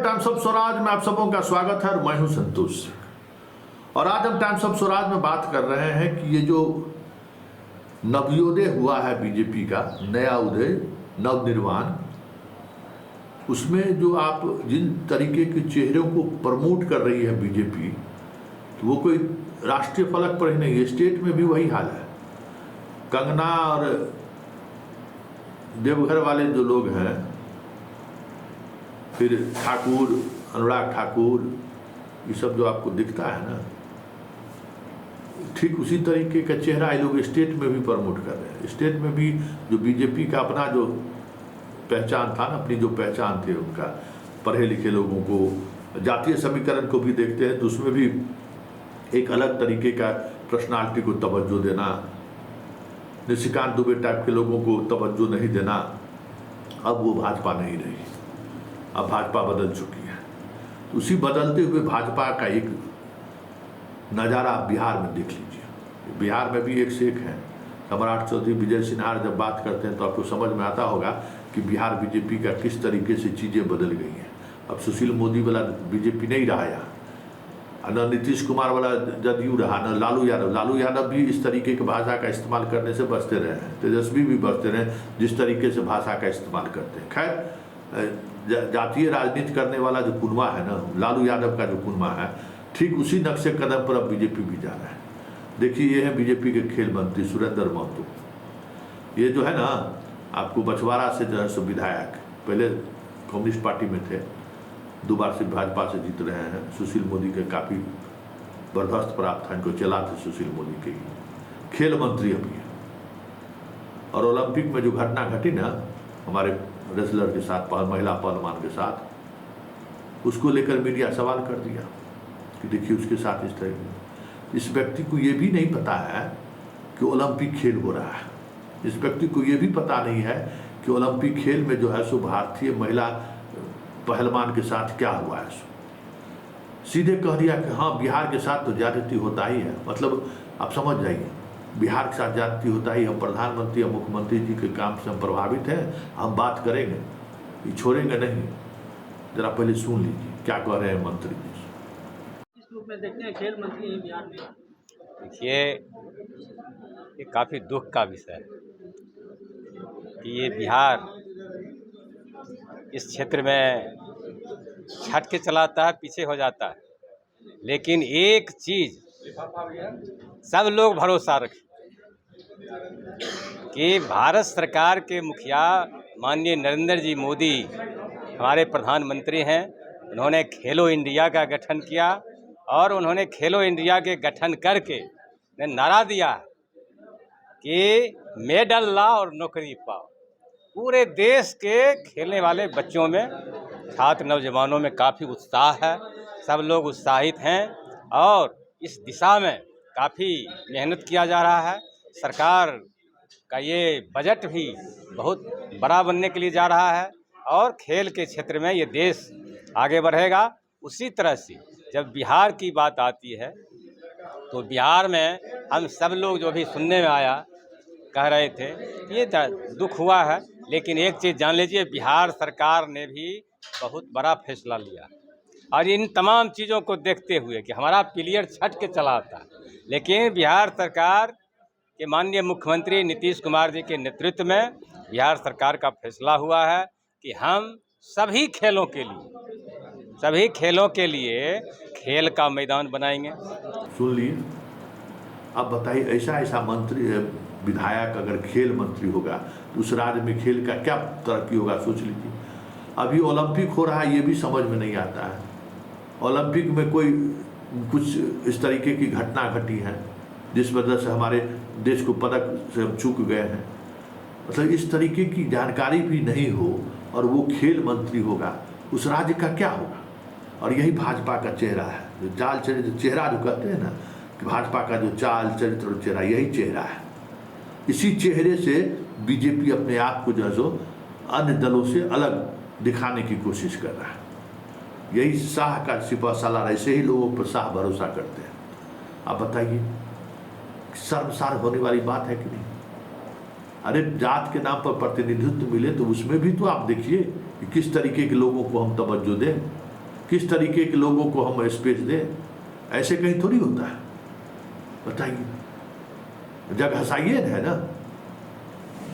नमस्कार, times of Swaraj में आप सबों का स्वागत है और मैं हूं संतोष सिंह। और आज हम टाइम्स ऑफ स्वराज में बात कर रहे हैं कि ये जो नवोदय हुआ है बीजेपी का, नया उदय, नवनिर्माण, उसमें जो आप जिन तरीके के चेहरों को प्रमोट कर रही है बीजेपी, तो वो कोई राष्ट्रीय फलक पर ही नहीं है, स्टेट में भी वही हाल है। कंगना और देवघर वाले जो लोग हैं, फिर ठाकुर, अनुराग ठाकुर, ये सब जो आपको दिखता है ना, ठीक उसी तरीके का चेहरा ये लोग स्टेट में भी प्रमोट कर रहे हैं। स्टेट में भी जो बीजेपी का अपना जो पहचान था ना, अपनी जो पहचान थी उनका, पढ़े लिखे लोगों को, जातीय समीकरण को भी देखते हैं तो उसमें भी एक अलग तरीके का पर्सनालिटी को तवज्जो देना, निशिकांत दुबे टाइप के लोगों को तवज्जो नहीं देना। अब वो भाजपा नहीं रही, अब भाजपा बदल चुकी है। तो उसी बदलते हुए भाजपा का एक नज़ारा आप बिहार में देख लीजिए। बिहार में भी एक से एक है। सम्राट चौधरी, विजय सिन्हा जब बात करते हैं तो आपको समझ में आता होगा कि बिहार बीजेपी का किस तरीके से चीज़ें बदल गई हैं। अब सुशील मोदी वाला बीजेपी नहीं रहा यहाँ, न नीतीश कुमार वाला जदयू रहा, न लालू यादव भी इस तरीके की भाषा का इस्तेमाल करने से बचते रहे हैं। तेजस्वी भी बचते रहे जिस तरीके से भाषा का इस्तेमाल करते हैं। खैर, जातीय राजनीति करने वाला जो कुनबा है ना, लालू यादव का जो कुनबा है, ठीक उसी नक्शे कदम पर अब बीजेपी भी जा रहा है। देखिए, ये है बीजेपी के खेल मंत्री सुरेंद्र महतो। ये जो है ना, आपको बछवाड़ा से जो है सो विधायक, पहले कम्युनिस्ट पार्टी में थे, 2 बार से भाजपा से जीत रहे हैं। सुशील मोदी के काफ़ी बर्दाश्त प्राप्त था, इनको चलाते सुशील मोदी के ही। खेल मंत्री अभी है। और ओलंपिक में जो घटना घटी ना हमारे रेसलर के साथ, महिला पहलवान के साथ, उसको लेकर मीडिया सवाल कर दिया कि देखिए उसके साथ इस तरह। इस व्यक्ति को ये भी नहीं पता है कि ओलंपिक खेल हो रहा है। इस व्यक्ति को ये भी पता नहीं है कि ओलंपिक खेल में जो है सो भारतीय महिला पहलवान के साथ क्या हुआ है। सीधे कह दिया कि हाँ, बिहार के साथ तो ज्यादती होता ही है। मतलब आप समझ जाइए, बिहार के साथ ज्यादती होता ही। हम प्रधानमंत्री या मुख्यमंत्री जी के काम से हम प्रभावित हैं, हम बात करेंगे, ये छोड़ेंगे नहीं। जरा पहले सुन लीजिए क्या कह रहे हैं मंत्री जी। इस रूप में देखते हैं खेल मंत्री हैं बिहार में। देखिए, ये काफ़ी दुख का विषय है कि ये बिहार इस क्षेत्र में छट के चलाता है, पीछे हो जाता है। लेकिन एक चीज़ सब लोग भरोसा रखें कि भारत सरकार के मुखिया माननीय नरेंद्र जी मोदी हमारे प्रधानमंत्री हैं। उन्होंने खेलो इंडिया का गठन किया और उन्होंने खेलो इंडिया के गठन करके नारा दिया कि मेडल लाओ और नौकरी पाओ। पूरे देश के खेलने वाले बच्चों में, छात्र नौजवानों में काफ़ी उत्साह है। सब लोग उत्साहित हैं और इस दिशा में काफ़ी मेहनत किया जा रहा है। सरकार का ये बजट भी बहुत बड़ा बनने के लिए जा रहा है और खेल के क्षेत्र में ये देश आगे बढ़ेगा। उसी तरह से जब बिहार की बात आती है तो बिहार में हम सब लोग जो भी सुनने में आया, कह रहे थे, ये दुख हुआ है। लेकिन एक चीज़ जान लीजिए, बिहार सरकार ने भी बहुत बड़ा फैसला लिया। और इन तमाम चीज़ों को देखते हुए कि हमारा प्लेयर छट के चला था, लेकिन बिहार सरकार के माननीय मुख्यमंत्री नीतीश कुमार जी के नेतृत्व में बिहार सरकार का फैसला हुआ है कि हम सभी खेलों के लिए खेल का मैदान बनाएंगे। सुन लिए। अब बताइए, ऐसा मंत्री, विधायक अगर खेल मंत्री होगा तो उस राज्य में खेल का क्या तरक्की होगा, सोच लीजिए। अभी ओलंपिक हो रहा है, ये भी समझ में नहीं आता है। ओलंपिक में कोई कुछ इस तरीके की घटना घटी है जिस वजह से हमारे देश को पदक से हम चूक गए हैं। मतलब इस तरीके की जानकारी भी नहीं हो और वो खेल मंत्री होगा, उस राज्य का क्या होगा। और यही भाजपा का चेहरा है, जो चाल चरित्र, चेहरा जो कहते हैं ना, कि भाजपा का जो चाल चरित्र और चेहरा, यही चेहरा है। इसी चेहरे से बीजेपी अपने आप को जो है सो अन्य दलों से अलग दिखाने की कोशिश कर रहा है। यही शाह का सिपह सालार, ऐसे ही लोगों पर शाह भरोसा करते हैं। आप बताइए, शर्मसार होने वाली बात है कि नहीं। अरे जात के नाम पर प्रतिनिधित्व मिले तो उसमें भी तो आप देखिए कि किस तरीके के लोगों को हम तवज्जो दें। किस तरीके के लोगों को हम स्पेस दें, ऐसे कहीं थोड़ी होता है, बताइए। जग हंसाइए है ना।